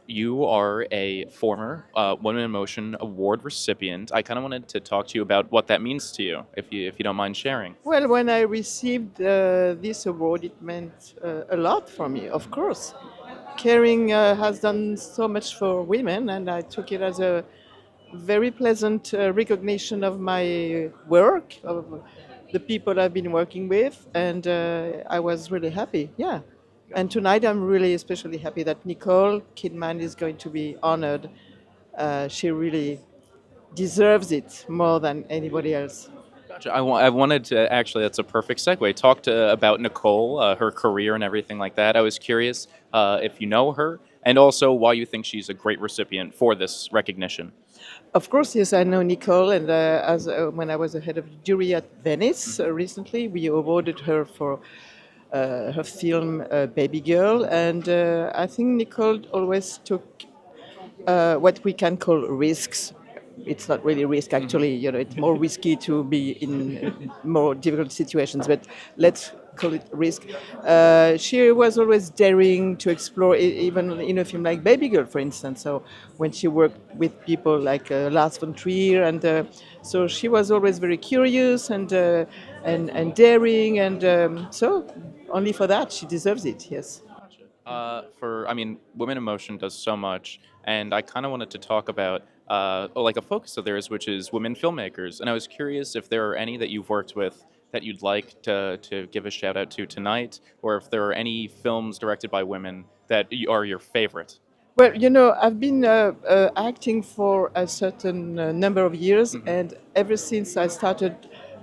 You are a former Women in Motion Award recipient. I kind of wanted to talk to you about what that means to you, if you don't mind sharing. Well, when I received this award, it meant a lot for me, of course. Kering has done so much for women, and I took it as a very pleasant recognition of my work, of the people I've been working with, and I was really happy. Yeah. And tonight I'm really especially happy that Nicole Kidman is going to be honored. She really deserves it more than anybody else. Gotcha. I wanted to actually, that's a perfect segue. Talk about Nicole, her career, and everything like that. I was curious if you know her, and also why you think she's a great recipient for this recognition. Of course, yes, I know Nicole, and as when I was the head of the jury at Venice recently, we awarded her for her film Baby Girl, and I think Nicole always took what we can call risks. It's not really risk, actually. You know, it's more risky to be in more difficult situations, but let's call it risk. She was always daring to explore, even in a film like Baby Girl, for instance. So when she worked with people like Lars von Trier, and so she was always very curious and daring, and so only for that she deserves it. Yes. I mean, Women in Motion does so much, and I kind of wanted to talk about like a focus of theirs, which is women filmmakers. And I was curious if there are any that you've worked with that you'd like to give a shout out to tonight, or if there are any films directed by women that are your favorite. Well, you know, I've been acting for a certain number of years, and ever since I started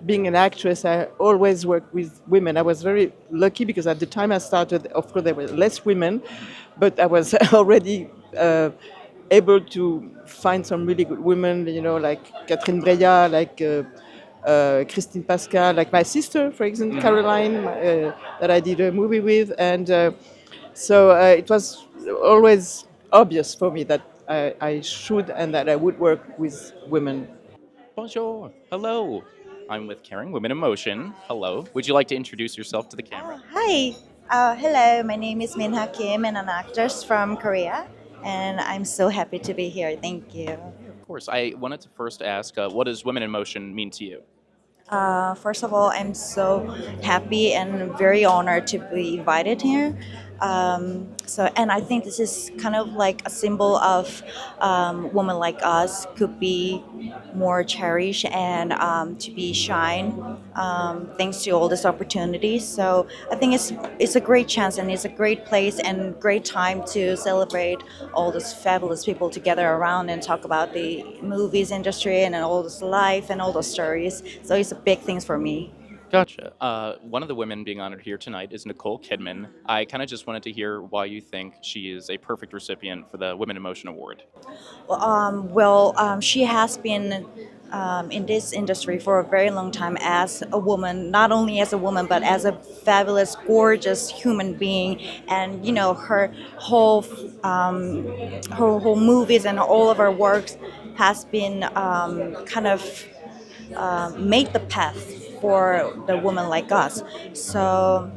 being an actress, I always worked with women. I was very lucky because at the time I started, of course, there were less women, but I was already able to find some really good women, you know, like Catherine Breillat, like Christine Pascal, like my sister, for example, Caroline, that I did a movie with, and so it was always obvious for me that I should and that I would work with women. Bonjour. Hello. I'm with Caring Women in Motion. Hello. Would you like to introduce yourself to the camera? Hi. Hello, my name is Minha Kim and I'm an actress from Korea. And I'm so happy to be here. Thank you. Of course. I wanted to first ask, what does Women in Motion mean to you? First of all, I'm so happy and very honored to be invited here. And I think this is kind of like a symbol of women like us could be more cherished and to be shine thanks to all these opportunities. So I think it's a great chance and it's a great place and great time to celebrate all these fabulous people together around and talk about the movies industry and all this life and all those stories. So it's a big thing for me. Gotcha. One of the women being honored here tonight is Nicole Kidman. I kind of just wanted to hear why you think she is a perfect recipient for the Women in Motion Award. She has been in this industry for a very long time as a woman, not only as a woman, but as a fabulous, gorgeous human being. And, you know, her whole movies and all of her works has been kind of made the path for the woman like us. So,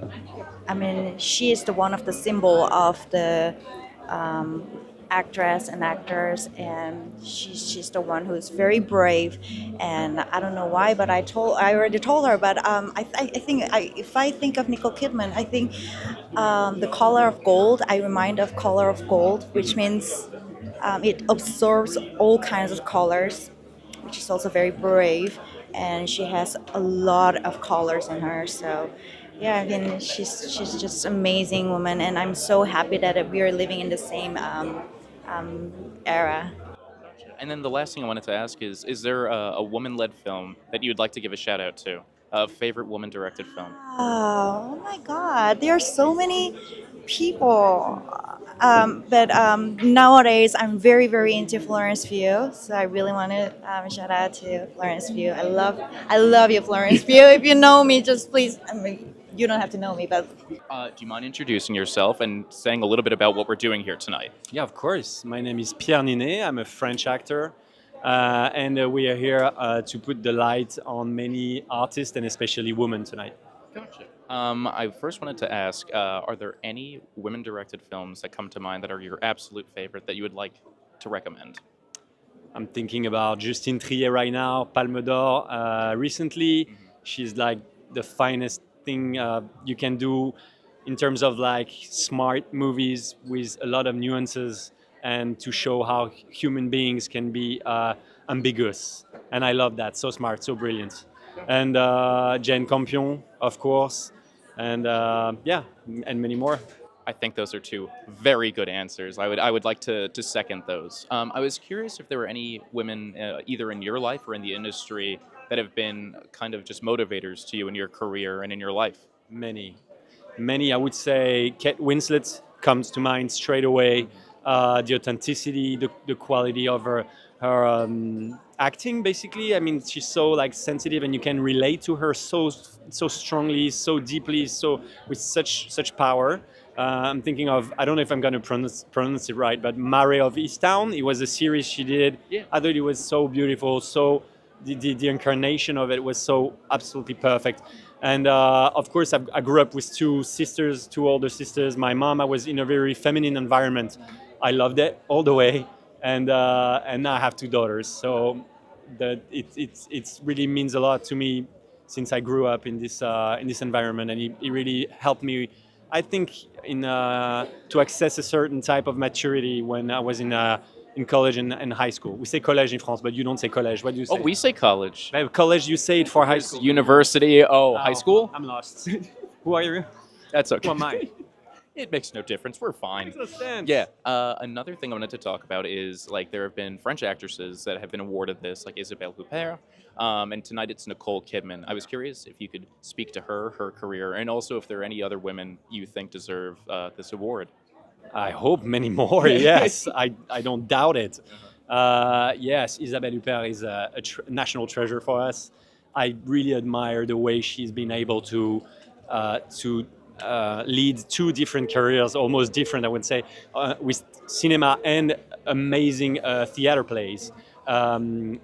I mean, she is the one of the symbol of the um, actress and actors, and she's the one who is very brave. And I don't know why, but I already told her. But if I think of Nicole Kidman, I think the color of gold. I remind of color of gold, which means it absorbs all kinds of colors, which is also very brave, and she has a lot of colors in her. So, yeah, I mean, she's just amazing woman, and I'm so happy that we are living in the same era. And then the last thing I wanted to ask is there a woman-led film that you'd like to give a shout out to? A favorite woman-directed film? Oh my God, there are so many people. But nowadays, I'm very, very into Florence Pugh. So I really want to shout out to Florence Pugh. I love you, Florence Pugh. If you know me, just please. I mean, you don't have to know me, but Do you mind introducing yourself and saying a little bit about what we're doing here tonight? Yeah, of course. My name is Pierre Ninet. I'm a French actor. And we are here to put the light on many artists and especially women tonight. Gotcha. I first wanted to ask, are there any women-directed films that come to mind that are your absolute favorite that you would like to recommend? I'm thinking about Justine Triet right now, Palme d'Or. Recently, she's like the finest thing you can do in terms of like smart movies with a lot of nuances and to show how human beings can be ambiguous. And I love that. So smart, so brilliant. And Jane Campion, of course. And yeah, and many more. I think those are two very good answers. I would like to second those. I was curious if there were any women, either in your life or in the industry, that have been kind of just motivators to you in your career and in your life. Many, many. I would say Kate Winslet comes to mind straight away. The authenticity, the quality of her acting, basically. I mean, she's so like sensitive, and you can relate to her so strongly, so deeply, so with such power. I'm thinking of, I don't know if I'm going to pronounce it right, but Mare of Easttown. It was a series she did. Yeah. I thought it was so beautiful, so the incarnation of it was so absolutely perfect. And of course, I grew up with two sisters, two older sisters. My mom, I was in a very feminine environment. I loved it all the way, and now I have two daughters. So it really means a lot to me since I grew up in this environment, and it really helped me. I think to access a certain type of maturity when I was in college and high school. We say collège in France, but you don't say collège. What do you Oh, say? we say college. College, you say it for high school. University. Oh, high school? I'm lost. Who are you? That's okay. Who am I? It makes no difference. We're fine. Makes no sense. Yeah. Another thing I wanted to talk about is like there have been French actresses that have been awarded this, like Isabelle Huppert, and tonight it's Nicole Kidman. I was curious if you could speak to her career, and also if there are any other women you think deserve this award. I hope many more. Yes, I don't doubt it. Yes, Isabelle Huppert is a national treasure for us. I really admire the way she's been able to lead two different careers, almost different, I would say, with cinema and amazing theater plays.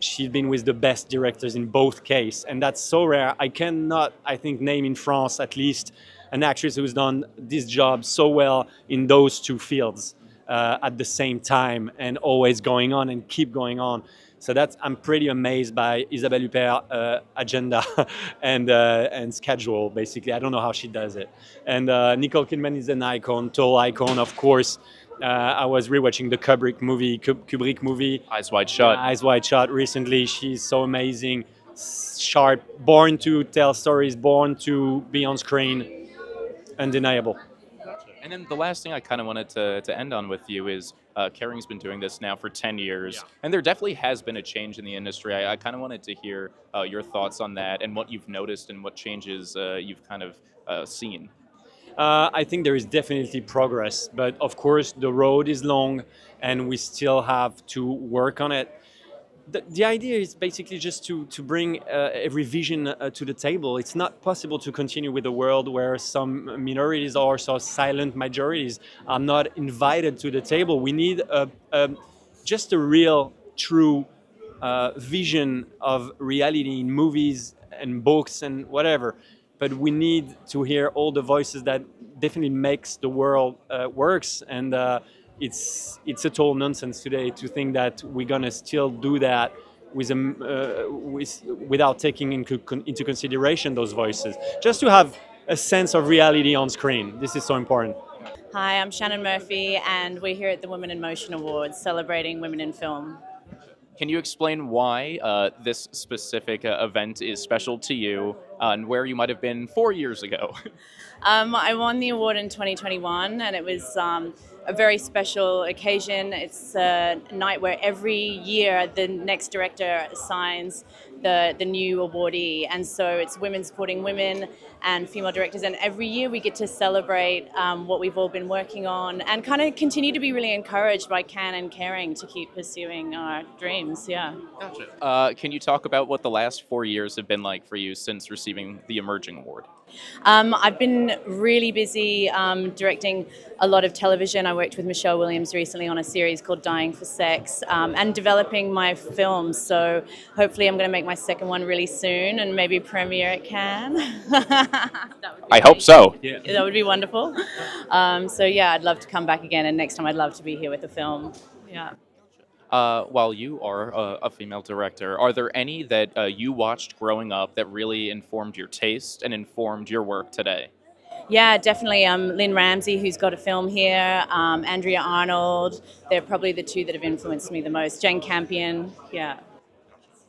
She's been with the best directors in both cases, and that's so rare. I cannot, I think, name in France at least an actress who's done this job so well in those two fields at the same time and always going on and keep going on. So that's, I'm pretty amazed by Isabelle Huppert agenda and schedule. Basically, I don't know how she does it. And Nicole Kidman is an icon, tall icon, of course. I was rewatching the Kubrick movie, Eyes Wide Shut. Eyes Wide Shut recently. She's so amazing, sharp, born to tell stories, born to be on screen, undeniable. And then the last thing I kind of wanted to end on with you is Kering's been doing this now for 10 years, and there definitely has been a change in the industry. I kind of wanted to hear your thoughts on that and what you've noticed and what changes you've kind of seen. I think there is definitely progress, but of course the road is long and we still have to work on it. The idea is basically just to bring every vision to the table. It's not possible to continue with a world where some minorities or so silent majorities are not invited to the table. We need just a real, true vision of reality in movies and books and whatever. But we need to hear all the voices that definitely makes the world works. And it's a total nonsense today to think that we're gonna still do that without taking into consideration those voices. Just to have a sense of reality on screen. This is so important. Hi, I'm Shannon Murphy, and we're here at the Women in Motion Awards celebrating women in film. Can you explain why this specific event is special to you and where you might have been 4 years ago? I won the award in 2021, and it was a very special occasion. It's a night where every year the next director assigns the new awardee, and so it's women supporting women and female directors, and every year we get to celebrate what we've all been working on and kind of continue to be really encouraged by Cannes and Kering to keep pursuing our dreams. Yeah. Gotcha. Can you talk about what the last 4 years have been like for you since receiving the Emerging Award? I've been really busy directing a lot of television. I worked with Michelle Williams recently on a series called Dying for Sex, and developing my films. So hopefully, I'm going to make my second one really soon and maybe premiere at Cannes. That would be I hope amazing. so. Yeah. That would be wonderful. So yeah, I'd love to come back again, and next time I'd love to be here with the film. Yeah. While you are a female director, are there any that you watched growing up that really informed your taste and informed your work today? Yeah, definitely. Lynn Ramsey, who's got a film here, Andrea Arnold. They're probably the two that have influenced me the most. Jane Campion. Yeah.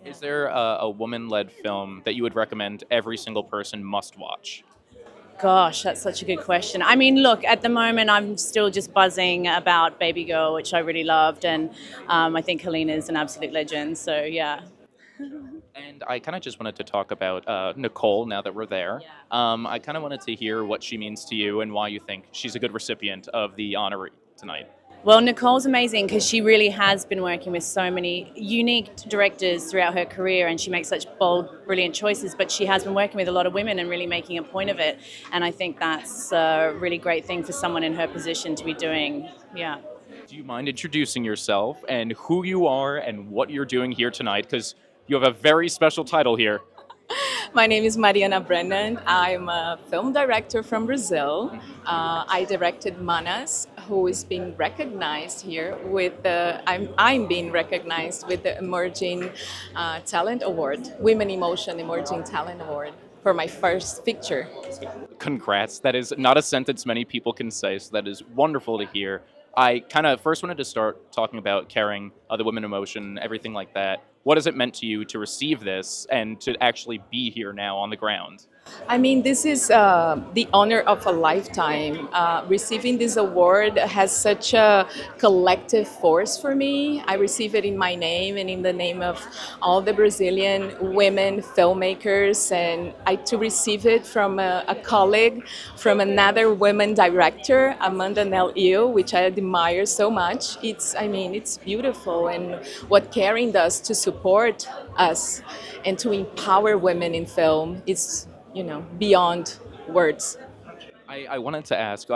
Is there a woman-led film that you would recommend every single person must watch? Gosh, that's such a good question. I mean, look, at the moment, I'm still just buzzing about Baby Girl, which I really loved, and I think Helena is an absolute legend. So yeah. And I kind of just wanted to talk about Nicole now that we're there. Yeah. I kind of wanted to hear what she means to you and why you think she's a good recipient of the honor tonight. Well, Nicole's amazing because she really has been working with so many unique directors throughout her career, and she makes such bold, brilliant choices. But she has been working with a lot of women and really making a point of it. And I think that's a really great thing for someone in her position to be doing. Yeah. Do you mind introducing yourself and who you are and what you're doing here tonight? Because you have a very special title here. My name is Mariana Brennan. I'm a film director from Brazil. I directed Manas, who is being recognized here with the. I'm being recognized with the Emerging Talent Award, Women Emotion Emerging Talent Award, for my first picture. Congrats. That is not a sentence many people can say, so that is wonderful to hear. I kind of first wanted to start talking about caring, the women emotion, everything like that. What has it meant to you to receive this and to actually be here now on the ground? I mean, this is the honor of a lifetime. Receiving this award has such a collective force for me. I receive it in my name and in the name of all the Brazilian women filmmakers, and to receive it from a colleague, from another woman director, Amanda Nell Eel, which I admire so much. It's beautiful, and what Kering does to support us and to empower women in film is beyond words. I wanted to ask,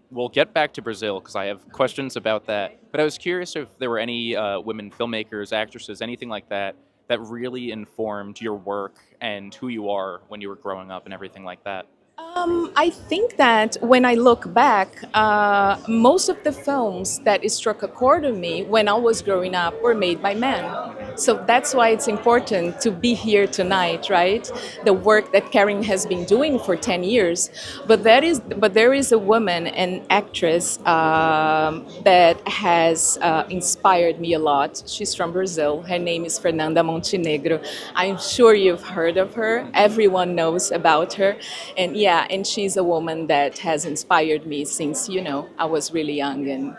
we'll get back to Brazil because I have questions about that, but I was curious if there were any women filmmakers, actresses, anything like that, that really informed your work and who you are when you were growing up and everything like that. I think that when I look back, most of the films that struck a chord with me when I was growing up were made by men. So that's why it's important to be here tonight, right? The work that Karen has been doing for 10 years. But there is a woman, an actress, that has inspired me a lot. She's from Brazil. Her name is Fernanda Montenegro. I'm sure you've heard of her. Everyone knows about her. And yeah, and she's a woman that has inspired me since, I was really young, and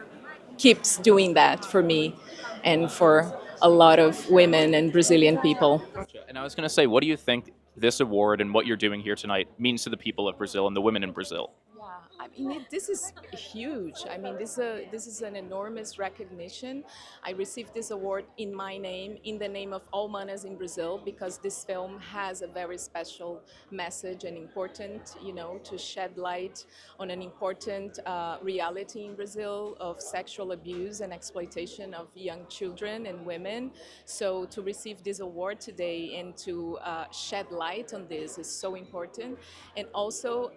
keeps doing that for me and for a lot of women and Brazilian people. And I was going to say, what do you think this award and what you're doing here tonight means to the people of Brazil and the women in Brazil? Yeah, I mean, this is huge. I mean, this is an enormous recognition. I received this award in my name, in the name of all manas in Brazil, because this film has a very special message and important, to shed light on an important reality in Brazil of sexual abuse and exploitation of young children and women. So to receive this award today and to shed light on this is so important. And also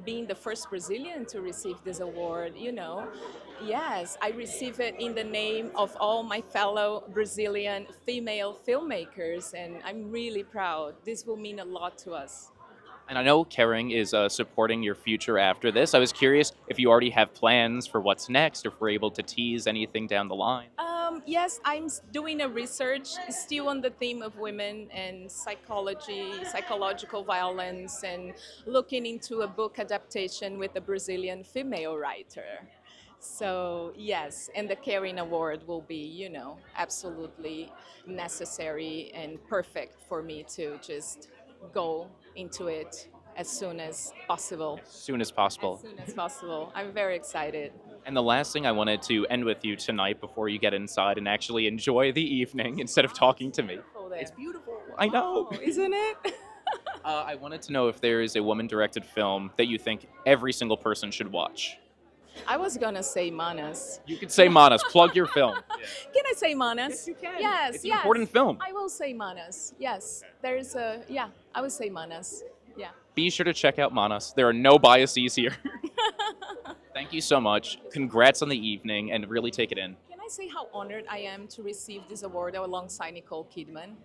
being the first Brazilian to receive this award, yes, I receive it in the name of all my fellow Brazilian female filmmakers, and I'm really proud. This will mean a lot to us. And I know Kering is supporting your future after this. I was curious if you already have plans for what's next, or if we're able to tease anything down the line. Yes, I'm doing a research still on the theme of women and psychology, psychological violence, and looking into a book adaptation with a Brazilian female writer. So yes, and the Caring Award will be, absolutely necessary and perfect for me to just go into it as soon as possible. As soon as possible. As soon as possible. I'm very excited. And the last thing I wanted to end with you tonight before you get inside and actually enjoy the evening instead of talking to me. Beautiful there. It's beautiful. I know. Oh, isn't it? I wanted to know if there is a woman-directed film that you think every single person should watch. I was gonna say Manas. You could say Manas. Plug your film. Can I say Manas? Yes, you can. Yes, It's an yes. important film. I will say Manas. Yes, there's a yeah. I would say Manas. Yeah. Be sure to check out Manas. There are no biases here. Thank you so much. Congrats on the evening, and really take it in. Can I say how honored I am to receive this award alongside Nicole Kidman?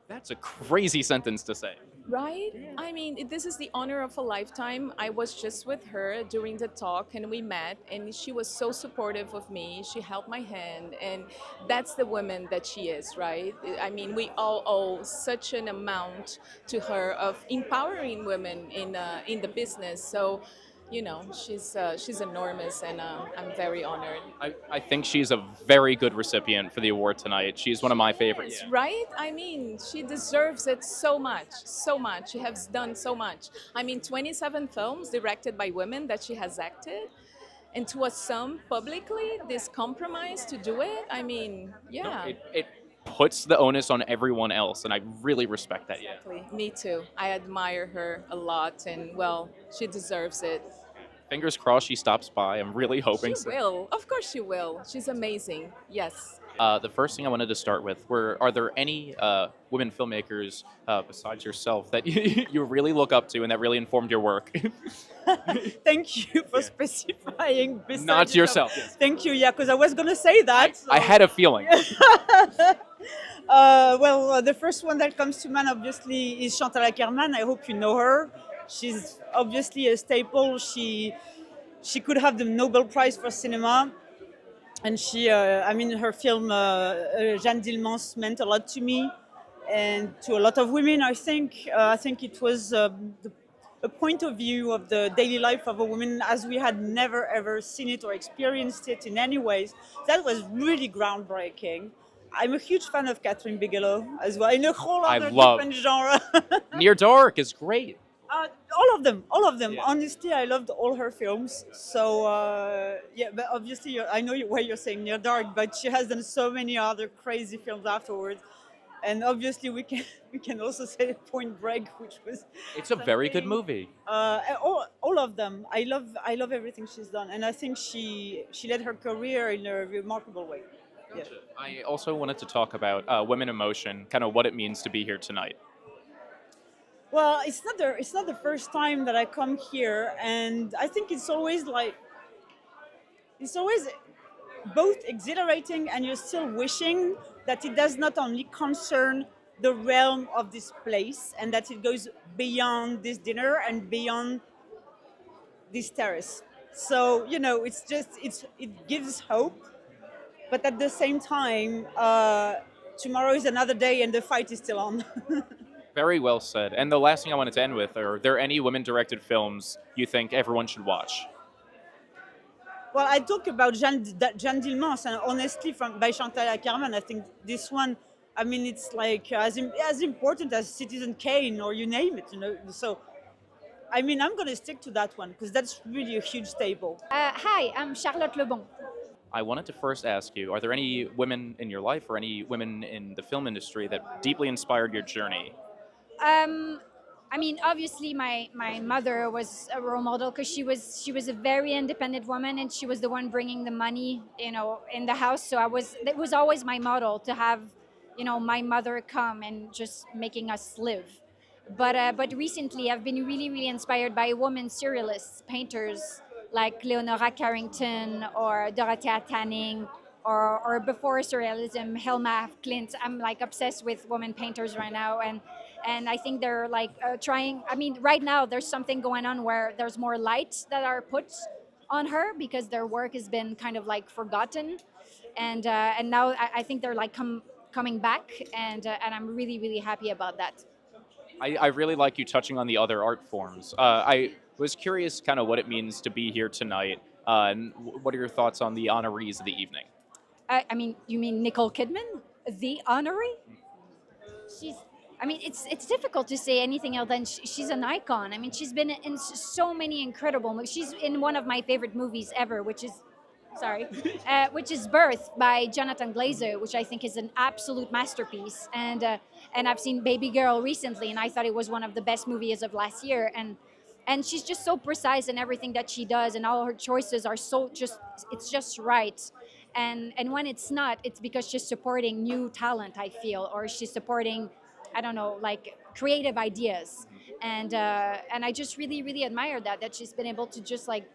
That's a crazy sentence to say. Right? I mean, this is the honor of a lifetime. I was just with her during the talk and we met, and she was so supportive of me. She held my hand, and that's the woman that she is, right? I mean, we all owe such an amount to her of empowering women in the business. So, you know, she's enormous, and I'm very honored. I think she's a very good recipient for the award tonight. She's one of my favorites. Yes, right? I mean, she deserves it so much, so much. She has done so much. I mean, 27 films directed by women that she has acted, and to assume publicly this compromise to do it, I mean, yeah. It puts the onus on everyone else, and I really respect that. Yeah. Exactly. Me too. I admire her a lot, and well, she deserves it. Fingers crossed she stops by. I'm really hoping She so. will. Of course she will. She's amazing. Yes. The first thing I wanted to start with are there any women filmmakers besides yourself that you really look up to and that really informed your work? Thank you for specifying. besides Not yourself. Yes. Thank you. Yeah, because I was gonna say that. I had a feeling. The first one that comes to mind, obviously, is Chantal Ackerman. I hope you know her. She's obviously a staple. She could have the Nobel Prize for cinema, and her film Jeanne Dillmans meant a lot to me and to a lot of women. I think it was a point of view of the daily life of a woman as we had never ever seen it or experienced it in any ways. That was really groundbreaking. I'm a huge fan of Catherine Bigelow as well, in a whole I other love- different genre. Near Dark is great. All of them. Yeah. Honestly, I loved all her films. So but obviously, I know why you're saying Near Dark, but she has done so many other crazy films afterwards. And obviously, we can also say Point Break, which was It's a very good movie. all of them. I love everything she's done, and I think she led her career in a remarkable way. Yeah. I also wanted to talk about women in motion, kind of what it means to be here tonight. Well, it's not the first time that I come here, and I think it's always both exhilarating, and you're still wishing that it does not only concern the realm of this place, and that it goes beyond this dinner and beyond this terrace. So it gives hope, but at the same time, tomorrow is another day, and the fight is still on. Very well said. And the last thing I wanted to end with, are there any women-directed films you think everyone should watch? Well, I talk about Jeanne Dillmans, and honestly, by Chantal Ackerman, I think this one, I mean, it's like as important as Citizen Kane or you name it, So, I mean, I'm going to stick to that one because that's really a huge staple. Hi, I'm Charlotte Lebon. I wanted to first ask you, are there any women in your life or any women in the film industry that deeply inspired your journey? I mean, obviously, my mother was a role model because she was a very independent woman, and she was the one bringing the money, in the house. So it was always my model to have, my mother come and just making us live. But recently, I've been really, really inspired by women surrealists, painters like Leonora Carrington or Dorothea Tanning, or before surrealism, Helma Klint. I'm like obsessed with women painters right now, and I think they're like trying. I mean, right now there's something going on where there's more lights that are put on her because their work has been kind of like forgotten, and now I think they're like coming back, and I'm really, really happy about that. I really like you touching on the other art forms. I was curious kind of what it means to be here tonight, and what are your thoughts on the honorees of the evening? I mean, you mean Nicole Kidman, the honoree? It's difficult to say anything else than she's an icon. I mean, she's been in so many incredible movies. She's in one of my favorite movies ever, which is sorry, which is Birth by Jonathan Glazer, which I think is an absolute masterpiece. And I've seen Baby Girl recently, and I thought it was one of the best movies of last year. And she's just so precise in everything that she does, and all her choices are so just it's just right. And when it's not, it's because she's supporting new talent, I feel, or she's supporting, I don't know, like creative ideas. And I just really admire that she's been able to just like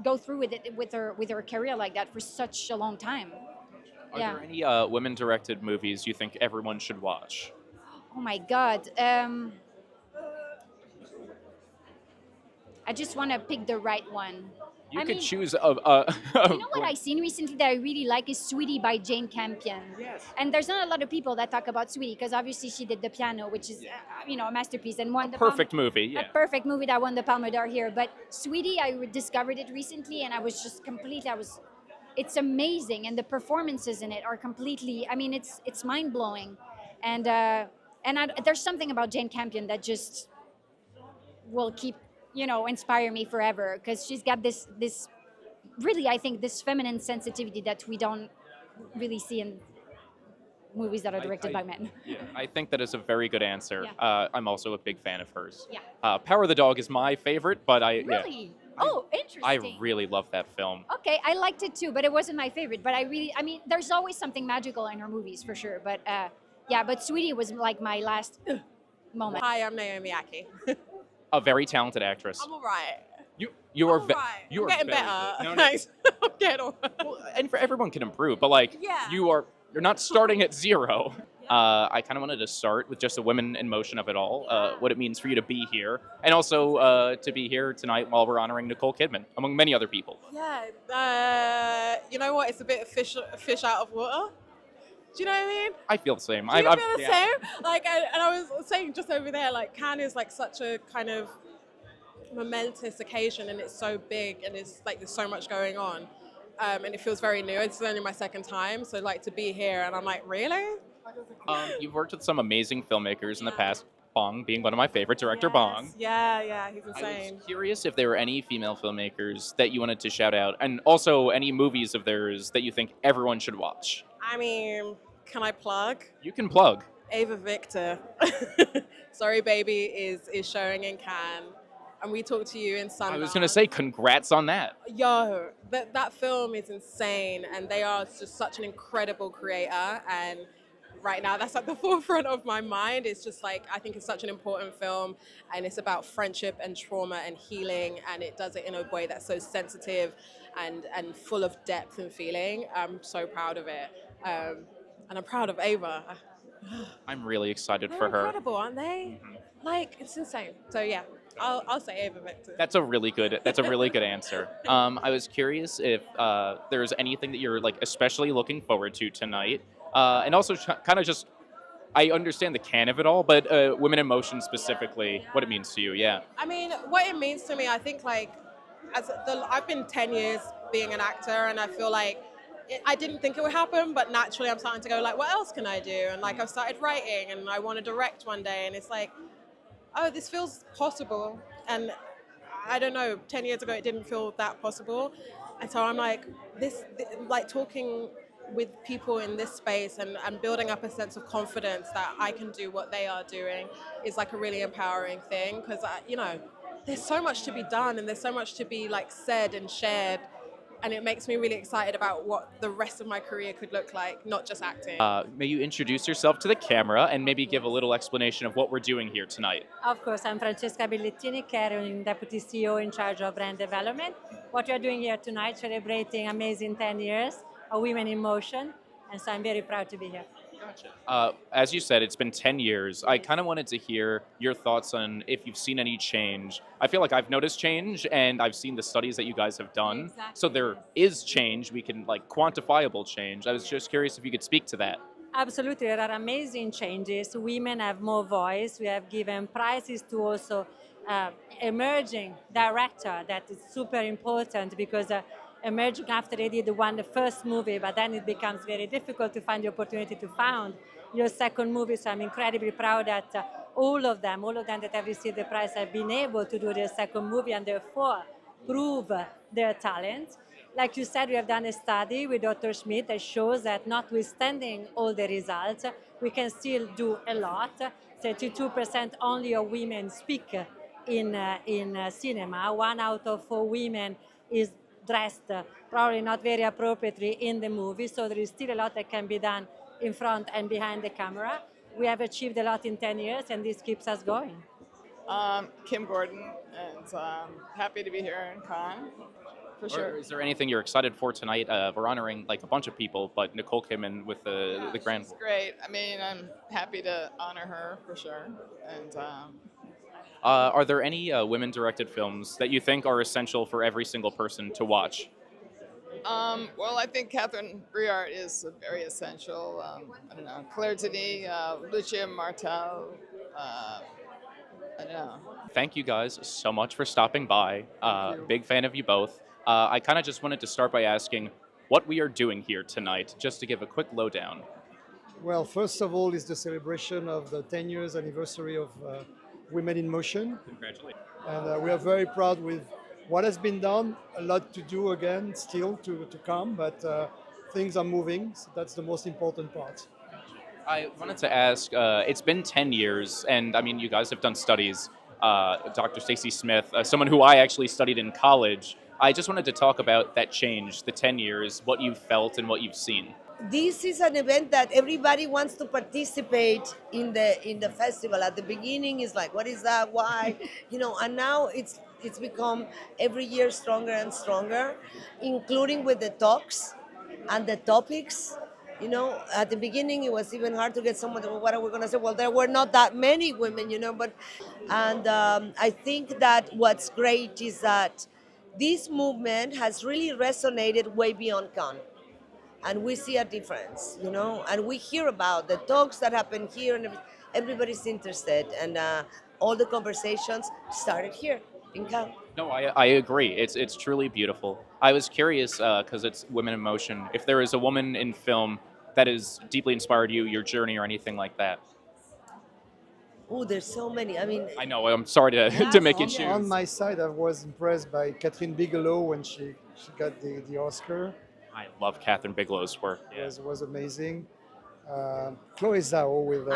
go through with it with her career like that for such a long time. Are Yeah. there any women-directed movies you think everyone should watch? Oh my God. I just want to pick the right one. You I could mean, choose you know what I seen recently that I really like is Sweetie by Jane Campion. Yes. And there's not a lot of people that talk about Sweetie because obviously she did The Piano, which is a masterpiece and won the perfect movie. a Yeah. perfect movie that won the Palme d'Or here. But Sweetie, I discovered it recently and I was just completely. It's amazing and the performances in it are completely. I mean, it's mind blowing, and there's something about Jane Campion that just will keep inspire me forever because she's got this really, I think, this feminine sensitivity that we don't really see in movies that are directed by men. Yeah, I think that is a very good answer. Yeah. I'm also a big fan of hers. Yeah. Power of the Dog is my favorite, but Really? Oh, interesting. I really love that film. Okay, I liked it too, but it wasn't my favorite. But I mean, there's always something magical in her movies for sure. But but Sweetie was like my last moment. Hi, I'm Naomi Aki. A very talented actress. I'm alright. You are I'm alright. you I'm are getting very better. good. No, no. Thanks. I'm getting alright. Well, and for everyone can improve, but like Yeah. you're not starting at zero. I kind of wanted to start with just the women in motion of it all, what it means for you to be here, and also to be here tonight while we're honoring Nicole Kidman, among many other people. Yeah. You know what? It's a bit of fish out of water. Do you know what I mean? I feel the same. Do you feel the same? Like, and I was saying just over there, like Cannes is like such a kind of momentous occasion, and it's so big, and it's like there's so much going on, and it feels very new. It's only my second time, so like to be here, and I'm like, really? You've worked with some amazing filmmakers in the past. Bong being one of my favorite, director Yes. Bong. Yeah, he's I insane. was curious if there were any female filmmakers that you wanted to shout out, and also any movies of theirs that you think everyone should watch. I mean, can I plug? You can plug. Ava Victor, Sorry Baby is showing in Cannes, and we talked to you in Sundance. I was gonna say congrats on that. Yo, that film is insane, and they are just such an incredible creator, and right now that's at the forefront of my mind. It's just like, I think it's such an important film, and it's about friendship and trauma and healing, and it does it in a way that's so sensitive and full of depth and feeling. I'm so proud of it, and I'm proud of Ava. I'm really excited They're for her. incredible, aren't they? Like, it's insane. So yeah, I'll say Ava Victor. That's a really good answer. I was curious if there's anything that you're like especially looking forward to tonight, and also kind of just. I understand the can of it all, but women in motion specifically, what it means to you, yeah. I mean, what it means to me, I think like, I've been 10 years being an actor, and I feel like I didn't think it would happen, but naturally I'm starting to go like, what else can I do? And like I've started writing, and I want to direct one day, and it's like, oh, this feels possible. And I don't know, 10 years ago it didn't feel that possible. And so I'm like, like talking with people in this space and building up a sense of confidence that I can do what they are doing is like a really empowering thing, because there's so much to be done, and there's so much to be like said and shared, and it makes me really excited about what the rest of my career could look like, not just acting. May you introduce yourself to the camera and maybe give a little explanation of what we're doing here tonight. Of course, I'm Francesca Bellettini, Kering Deputy CEO in charge of brand development. What we are doing here tonight, celebrating amazing 10 years of Women in Motion, and so I'm very proud to be here. As you said, it's been 10 years. I kind of wanted to hear your thoughts on if you've seen any change. I feel like I've noticed change, and I've seen the studies that you guys have done. Exactly, So there is change. We can like quantifiable change. I was just curious if you could speak to that. Absolutely, there are amazing changes. Women have more voice. We have given prizes to also emerging director. That is super important because emerging after they did the first movie, but then it becomes very difficult to find the opportunity to found your second movie. So I'm incredibly proud that all of them that have received the prize have been able to do their second movie and therefore prove their talent. Like you said, we have done a study with Dr. Schmidt that shows that notwithstanding all the results, we can still do a lot. 32% only of women speak in cinema. 1 out of 4 women is dressed probably not very appropriately in the movie. So there is still a lot that can be done in front and behind the camera. We have achieved a lot in 10 years, and this keeps us going. Kim Gordon, and happy to be here in Cannes, for Or sure. is there anything you're excited for tonight? We're honoring like a bunch of people, but Nicole Kidman with the grand. She's great. I mean, I'm happy to honor her for sure. And Are there any women-directed films that you think are essential for every single person to watch? well, I think Catherine Briard is very essential. I don't know, Claire Denis, Lucia Martel. I don't know. Thank you guys so much for stopping by. Big fan of you both. I kind of just wanted to start by asking what we are doing here tonight, just to give a quick lowdown. Well, first of all, is the celebration of the 10 years anniversary of Women in Motion. Congratulations. And we are very proud with what has been done. A lot to do again, still to come, but things are moving. So that's the most important part. I wanted to ask, it's been 10 years, and I mean, you guys have done studies. Dr. Stacy Smith, someone who I actually studied in college. I just wanted to talk about that change, the 10 years, what you've felt and what you've seen. This is an event that everybody wants to participate in the festival. At the beginning, it's like, what is that? Why? And now it's become every year stronger and stronger, including with the talks and the topics. At the beginning, it was even hard to get someone to, what are we going to say? Well, there were not that many women, and I think that what's great is that this movement has really resonated way beyond Cannes. And we see a difference, and we hear about the talks that happen here, and everybody's interested, and all the conversations started here in Cannes. No, I agree. It's truly beautiful. I was curious, because it's Women in Motion, if there is a woman in film that has deeply inspired you, your journey, or anything like that. Oh, there's so many. I mean, I know, I'm sorry to make you choose. On my side, I was impressed by Catherine Bigelow when she got the Oscar. I love Catherine Bigelow's work. Yeah. It was amazing. Chloe Zhao with.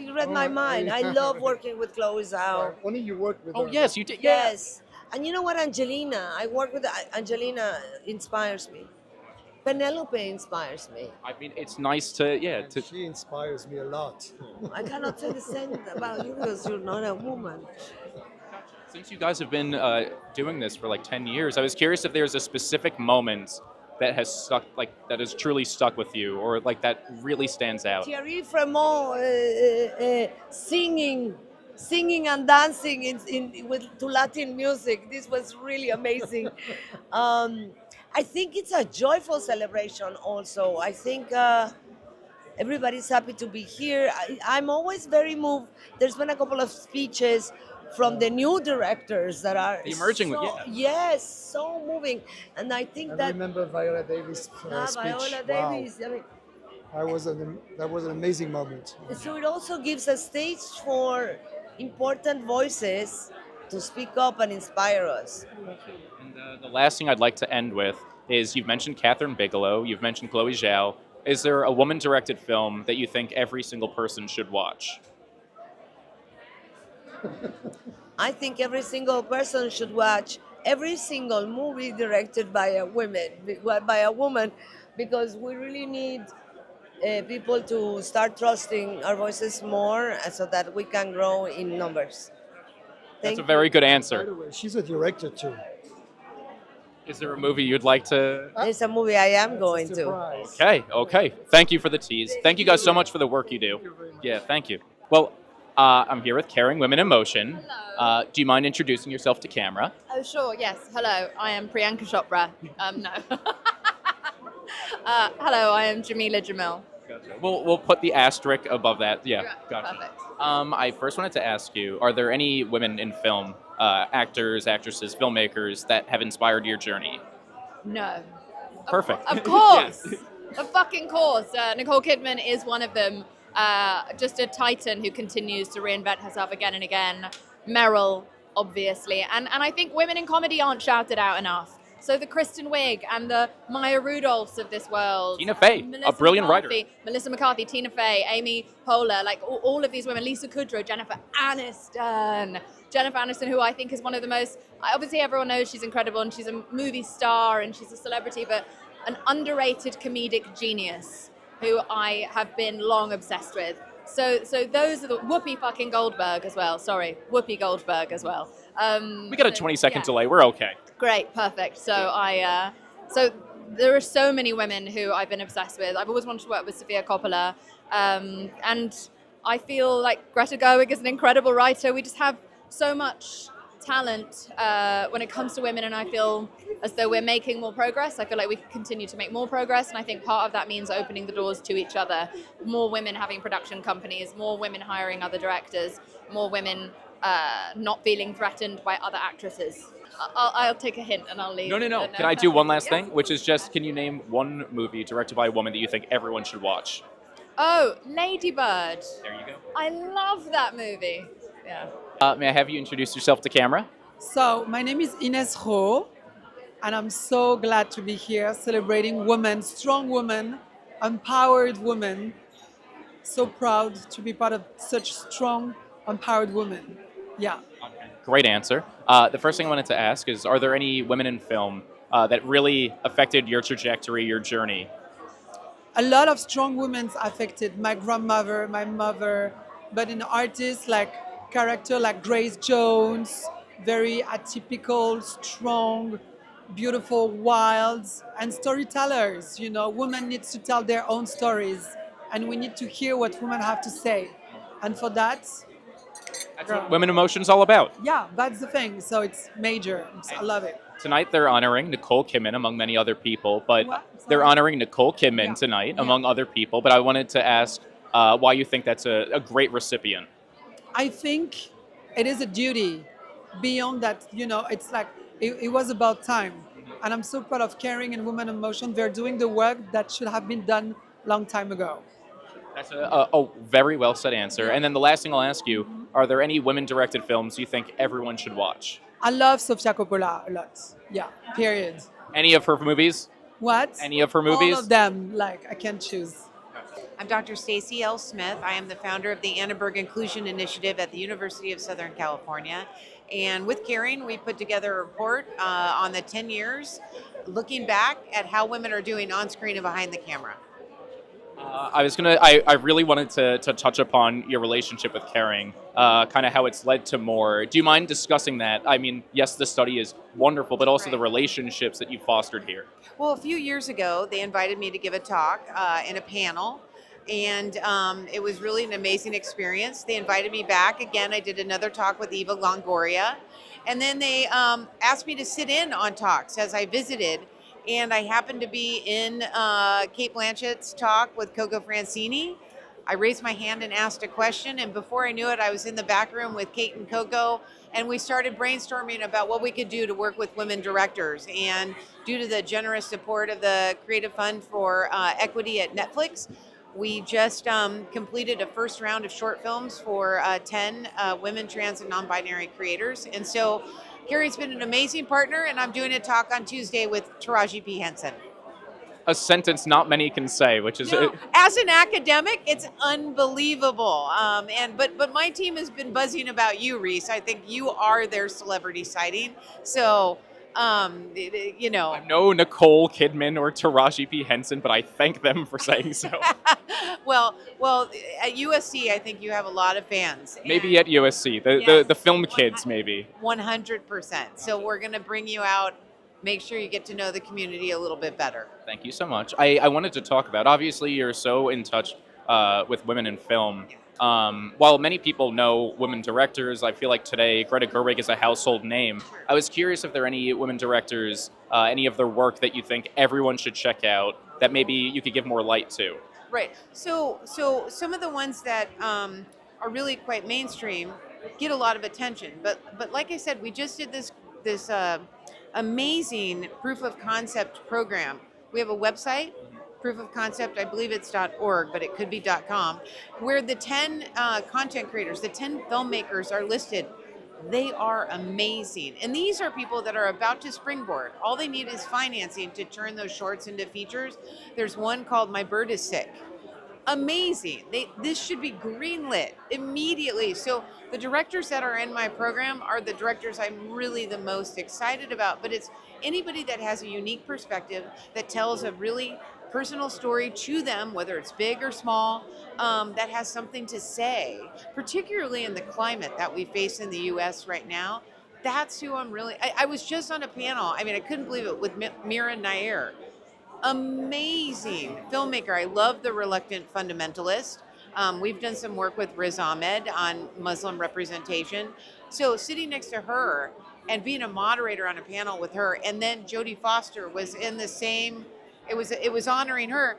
you read my mind. I love working with Chloe Zhao. Only you worked with Oh, her. yes, you did. Yeah. Yes. And you know what, Angelina? I work with Angelina inspires me. Penelope inspires me. I mean, it's nice to. She inspires me a lot. I cannot say the same about you because you're not a woman. Since you guys have been doing this for like 10 years, I was curious if there's a specific moment that has stuck, like that has truly stuck with you, or like that really stands out. Thierry Fremont singing and dancing to Latin music. This was really amazing. I think it's a joyful celebration also. I think everybody's happy to be here. I'm always very moved. There's been a couple of speeches from the new directors that are The emerging, yes, so moving. And I think I that remember Viola Davis' speech. Viola Wow. Davis, I mean, That was an amazing moment. so it also gives a stage for important voices to speak up and inspire us. And the last thing I'd like to end with is you've mentioned Catherine Bigelow, you've mentioned Chloe Zhao. Is there a woman-directed film that you think every single person should watch? I think every single person should watch every single movie directed by a woman, because we really need people to start trusting our voices more so that we can grow in numbers. That's a very good By answer. the way, she's a director too. Is there a movie you'd like to? There's a movie I am going to. Surprise. Okay. Thank you for the tease. Thank you guys so much for the work you do. Yeah, thank you. well, I'm here with Caring Women in Motion. Do you mind introducing yourself to camera? Oh, sure, yes. Hello, I am Priyanka Chopra. No. Hello, I am Jamila Jamil. Gotcha. We'll put the asterisk above that. Yeah, Right, gotcha. perfect. I first wanted to ask you, are there any women in film, actors, actresses, filmmakers that have inspired your journey? No. Perfect. Of course. Yes. Of fucking course. Nicole Kidman is one of them. Just a titan who continues to reinvent herself again and again. Meryl, obviously. And I think women in comedy aren't shouted out enough. So the Kristen Wiig and the Maya Rudolphs of this world. Tina Fey, a brilliant writer. Melissa McCarthy, Tina Fey, Amy Poehler, like all of these women, Lisa Kudrow, Jennifer Aniston, who I think is one of the most, obviously everyone knows she's incredible and she's a movie star and she's a celebrity, but an underrated comedic genius who I have been long obsessed with. So those are the Whoopi fucking Goldberg as well. Sorry, Whoopi Goldberg as well. We got a 20-second delay. We're okay. Great, perfect. So there are so many women who I've been obsessed with. I've always wanted to work with Sofia Coppola, and I feel like Greta Gerwig is an incredible writer. We just have so much talent when it comes to women, and I feel as though we're making more progress. I feel like we can continue to make more progress, and I think part of that means opening the doors to each other. More women having production companies, more women hiring other directors, more women not feeling threatened by other actresses. I'll take a hint and I'll leave. No. Can I do one last thing? Which is just, can you name one movie directed by a woman that you think everyone should watch? Oh, Lady Bird. There you go. I love that movie. Yeah. May I have you introduce yourself to camera? So, my name is Ines Ro, and I'm so glad to be here celebrating women, strong women, empowered women. So proud to be part of such strong, empowered women. Yeah. Great answer. The first thing I wanted to ask is, are there any women in film that really affected your trajectory, your journey? A lot of strong women affected my grandmother, my mother, but in artists character like Grace Jones, very atypical, strong, beautiful, wild, and storytellers. You know, women need to tell their own stories, and we need to hear what women have to say. And for that, that's what Women Emotion's all about. Yeah, that's the thing. So it's major. I love it. Tonight they're honoring Nicole Kidman among many other people, but they're honoring Nicole Kidman tonight among other people. But I wanted to ask why you think that's a great recipient. I think it is a duty. Beyond that, you know, it's like it was about time. And I'm so proud of Kering and Women in Motion. They're doing the work that should have been done long time ago. That's a very well said answer. And then the last thing I'll ask you, are there any women-directed films you think everyone should watch? I love Sofia Coppola a lot. Yeah, period. Any of her movies? What? Any of her movies? All of them. Like, I can't choose. I'm Dr. Stacy L. Smith. I am the founder of the Annenberg Inclusion Initiative at the University of Southern California. And with Kering, we put together a report on the 10 years, looking back at how women are doing on screen and behind the camera. I really wanted to touch upon your relationship with Kering, kind of how it's led to more. Do you mind discussing that? I mean, yes, the study is wonderful, but also the relationships that you fostered here. Well, a few years ago, they invited me to give a talk in a panel, and it was really an amazing experience. They invited me back again. I did another talk with Eva Longoria, and then they asked me to sit in on talks as I visited. And I happened to be in Kate Blanchett's talk with Coco Francini. I raised my hand and asked a question, and before I knew it, I was in the back room with Kate and Coco, and we started brainstorming about what we could do to work with women directors. And due to the generous support of the Creative Fund for Equity at Netflix, we just completed a first round of short films for 10 women, trans, and non-binary creators. And so Kering's been an amazing partner, and I'm doing a talk on Tuesday with Taraji P. Henson. A sentence not many can say, which is... As an academic, it's unbelievable. But my team has been buzzing about you, Reese. I think you are their celebrity sighting. So, you know. I'm no Nicole Kidman or Taraji P. Henson, but I thank them for saying so. Well, at USC, I think you have a lot of fans. Maybe at USC, the film kids, maybe. 100%. So we're going to bring you out, make sure you get to know the community a little bit better. Thank you so much. I wanted to talk about, obviously you're so in touch with women in film. While many people know women directors, I feel like today Greta Gerwig is a household name. I was curious if there are any women directors, any of their work that you think everyone should check out that maybe you could give more light to. Right. So some of the ones that are really quite mainstream get a lot of attention. But like I said, we just did this amazing proof of concept program. We have a website, proof of concept, I believe it's .org, but it could be .com, where the 10 content creators, the 10 filmmakers are listed They are amazing. And these are people that are about to springboard. All they need is financing to turn those shorts into features. There's one called My Bird is Sick. Amazing. This should be greenlit immediately. So the directors that are in my program are the directors I'm really the most excited about. But it's anybody that has a unique perspective that tells a really personal story to them, whether it's big or small, that has something to say, particularly in the climate that we face in the U.S. right now. That's who I'm really. I was just on a panel. I mean, I couldn't believe it with Mira Nair, amazing filmmaker. I love The Reluctant Fundamentalist. We've done some work with Riz Ahmed on Muslim representation. So sitting next to her and being a moderator on a panel with her, and then Jodie Foster was in the same. It was honoring her.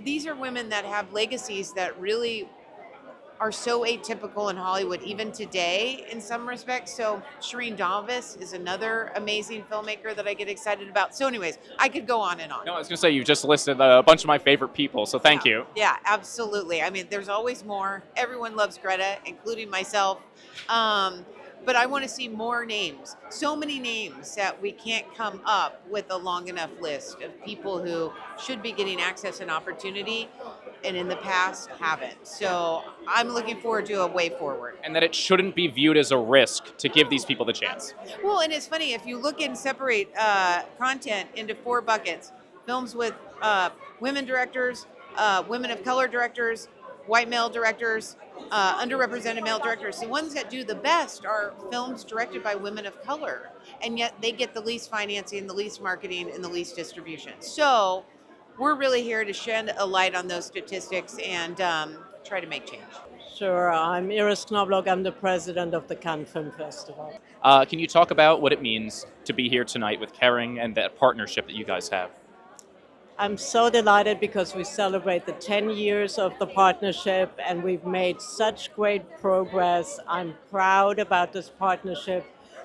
These are women that have legacies that really are so atypical in Hollywood, even today, in some respects. So Shireen Davis is another amazing filmmaker that I get excited about. So anyways, I could go on and on. No, I was going to say, you just listed a bunch of my favorite people, so thank you. Yeah, absolutely. I mean, there's always more. Everyone loves Greta, including myself. But I want to see more names. So many names that we can't come up with a long enough list of people who should be getting access and opportunity and in the past haven't. So I'm looking forward to a way forward. And that it shouldn't be viewed as a risk to give these people the chance. Well, and it's funny, if you look and separate content into 4 buckets, films with women directors, women of color directors, white male directors, underrepresented male directors. The ones that do the best are films directed by women of color, and yet they get the least financing, the least marketing, and the least distribution. So we're really here to shed a light on those statistics and try to make change. Sure, I'm Iris Knobloch. I'm the president of the Cannes Film Festival. Can you talk about what it means to be here tonight with Kering and that partnership that you guys have? I'm so delighted because we celebrate the 10 years of the partnership and we've made such great progress. I'm proud about this partnership.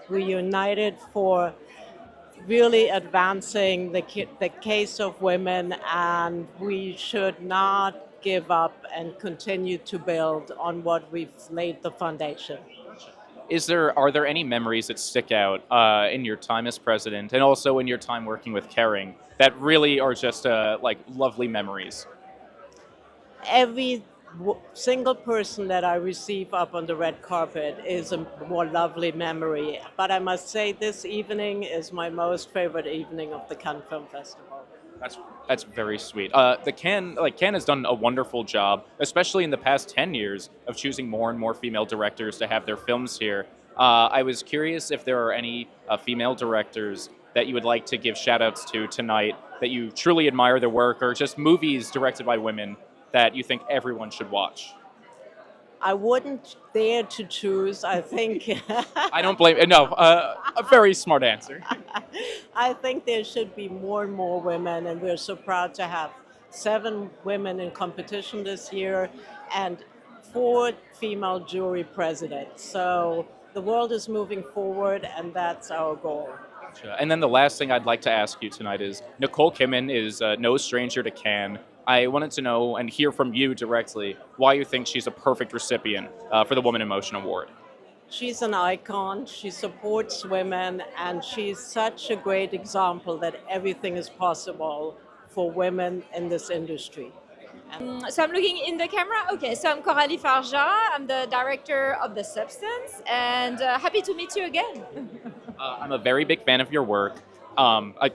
We're united for really advancing the case of women, and we should not give up and continue to build on what we've laid the foundation. Are there any memories that stick out in your time as president and also in your time working with Kering that really are just like lovely memories? Every single person that I receive up on the red carpet is a more lovely memory. But I must say this evening is my most favorite evening of the Cannes Film Festival. That's very sweet. Cannes has done a wonderful job, especially in the past 10 years, of choosing more and more female directors to have their films here. I was curious if there are any female directors that you would like to give shout-outs to tonight, that you truly admire their work, or just movies directed by women that you think everyone should watch. I wouldn't dare to choose. I think I don't blame. No, a very smart answer. I think there should be more and more women, and we're so proud to have 7 women in competition this year and 4 female jury presidents. So the world is moving forward, and that's our goal. And then the last thing I'd like to ask you tonight is, Nicole Kidman is no stranger to Cannes. I wanted to know and hear from you directly why you think she's a perfect recipient for the Woman in Motion Award. She's an icon, she supports women, and she's such a great example that everything is possible for women in this industry. So I'm looking in the camera. Okay, so I'm Coralie Farja. I'm the director of The Substance, and happy to meet you again. I'm a very big fan of your work.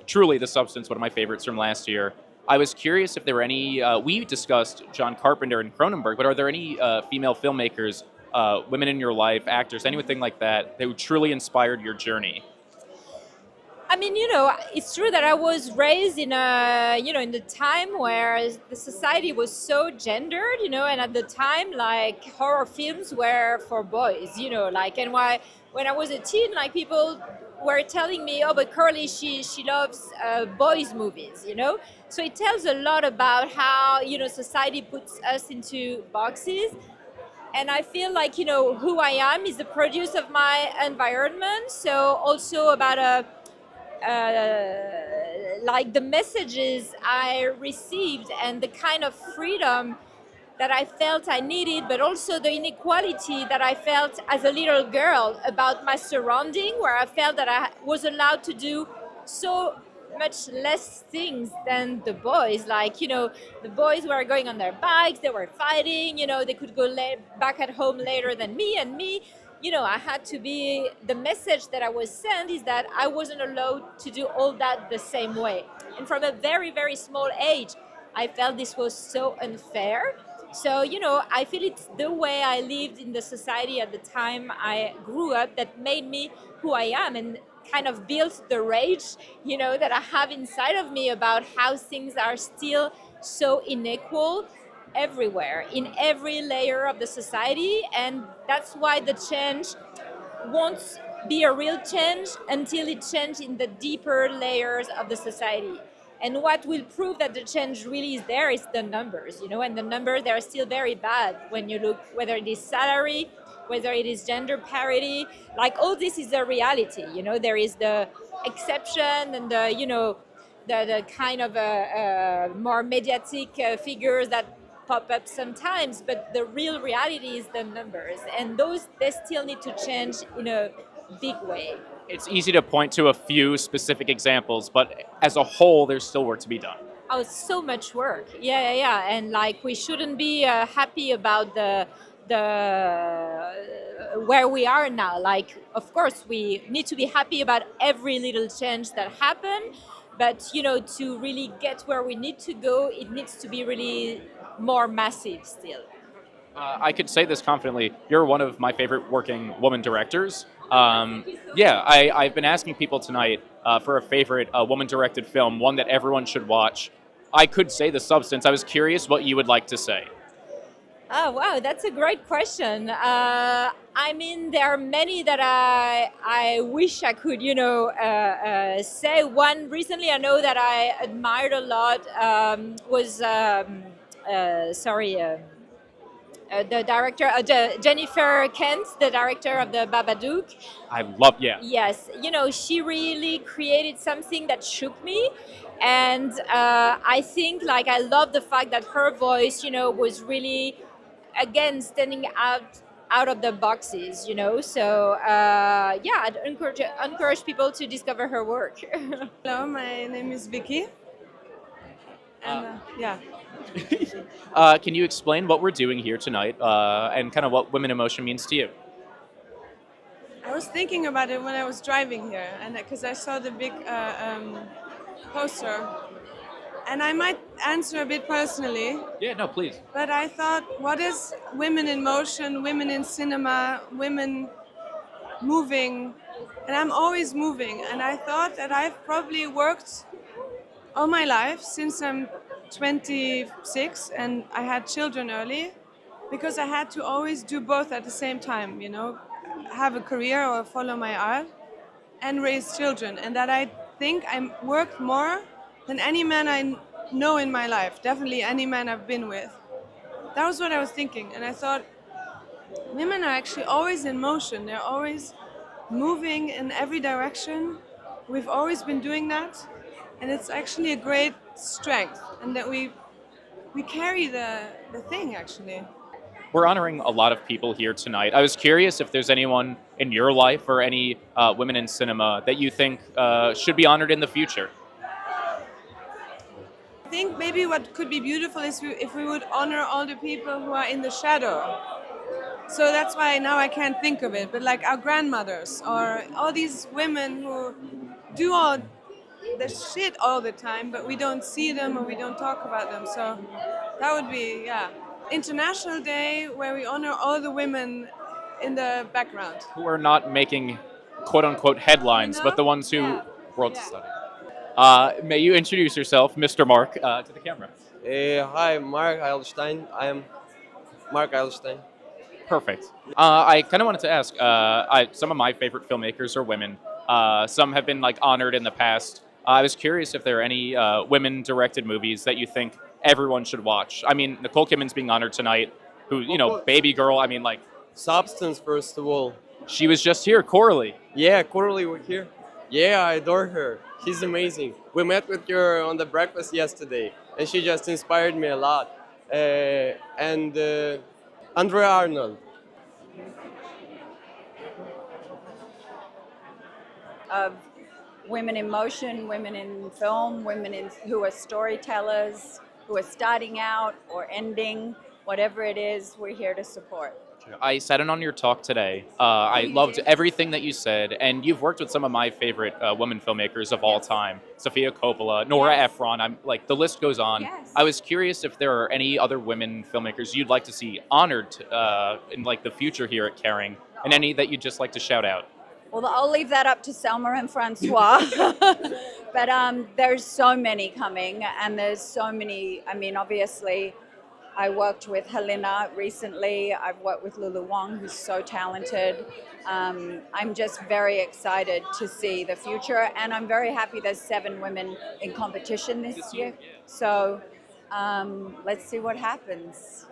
Truly, The Substance, one of my favorites from last year. I was curious if there were any, we discussed John Carpenter and Cronenberg, but are there any female filmmakers, women in your life, actors, anything like that, that truly inspired your journey? I mean, it's true that I was raised in in the time where the society was so gendered, and at the time, like, horror films were for boys, and when I was a teen, like, people were telling me, oh, but Curly, she loves boys movies, So it tells a lot about how, society puts us into boxes. And I feel like, who I am is the produce of my environment. So also about like the messages I received and the kind of freedom that I felt I needed, but also the inequality that I felt as a little girl about my surrounding, where I felt that I was allowed to do so much less things than the boys. Like, the boys were going on their bikes, they were fighting, they could go back at home later than me, and me, I had to be, the message that I was sent is that I wasn't allowed to do all that the same way. And from a very, very small age, I felt this was so unfair. So, I feel it's the way I lived in the society at the time I grew up that made me who I am, and kind of built the rage, that I have inside of me about how things are still so unequal everywhere, in every layer of the society. And that's why the change won't be a real change until it changes in the deeper layers of the society. And what will prove that the change really is there is the numbers, and the numbers, they're still very bad when you look, whether it is salary, whether it is gender parity, like all this is the reality, there is the exception and the kind of more mediatic figures that pop up sometimes, but the real reality is the numbers, and those, they still need to change in a big way. It's easy to point to a few specific examples, but as a whole, there's still work to be done. Oh, so much work. Yeah. And like, we shouldn't be happy about the where we are now. Like, of course, we need to be happy about every little change that happened, but to really get where we need to go, it needs to be really more massive still. I could say this confidently. You're one of my favorite working woman directors. I've been asking people tonight for a favorite woman-directed film, one that everyone should watch. I could say The Substance. I was curious what you would like to say. Oh, wow, that's a great question. I mean, there are many that I wish I could, say. One recently I know that I admired a lot was, the director, Jennifer Kent, the director of the Babadook. Yes, she really created something that shook me. And I think, like, I love the fact that her voice, was really, again, standing out of the boxes, So, I'd encourage people to discover her work. Hello, my name is Vicky. And Can you explain what we're doing here tonight and kind of what Women in Motion means to you? I was thinking about it when I was driving here, and because I saw the big poster, and I might answer a bit personally. Yeah, no, please. But I thought, what is women in motion, women in cinema, women moving? And I'm always moving, and I thought that I've probably worked all my life since I'm 26 and I had children early, because I had to always do both at the same time, have a career or follow my art and raise children. And that I think I worked more than any man I know in my life, definitely any man I've been with. That was what I was thinking. And I thought, women are actually always in motion. They're always moving in every direction. We've always been doing that. And it's actually a great strength, and that we carry the thing, actually. We're honoring a lot of people here tonight. I was curious if there's anyone in your life or any women in cinema that you think should be honored in the future. I think maybe what could be beautiful is if we would honor all the people who are in the shadow. So that's why now I can't think of it, but like our grandmothers or all these women who do all the shit all the time, but we don't see them or we don't talk about them. So that would be, International Day where we honor all the women in the background. Who are not making quote-unquote headlines, but the ones who world study. May you introduce yourself, Mr. Mark, to the camera. Hi, Mark Eilstein. I am Mark Eilstein. Perfect. I kind of wanted to ask, some of my favorite filmmakers are women. Some have been honored in the past. I was curious if there are any women-directed movies that you think everyone should watch. I mean, Nicole Kidman's being honored tonight, who, Baby Girl, Substance, first of all. She was just here, Coralie. Yeah, Coralie was here. Yeah, I adore her. She's amazing. We met with her on the breakfast yesterday, and she just inspired me a lot. and Andrea Arnold. Of women in motion, women in film, who are storytellers, who are starting out or ending, whatever it is, we're here to support. I sat in on your talk today. I loved everything that you said, and you've worked with some of my favorite women filmmakers of all time: Sofia Coppola, Nora Ephron. I'm like the list goes on. Yes. I was curious if there are any other women filmmakers you'd like to see honored in like the future here at Kering, and any that you'd just like to shout out. Well, I'll leave that up to Selma and Francois. But there's so many coming, and there's so many. I mean, obviously, I worked with Helena recently. I've worked with Lulu Wang, who's so talented. I'm just very excited to see the future, and I'm very happy there's 7 women in competition this year. So let's see what happens.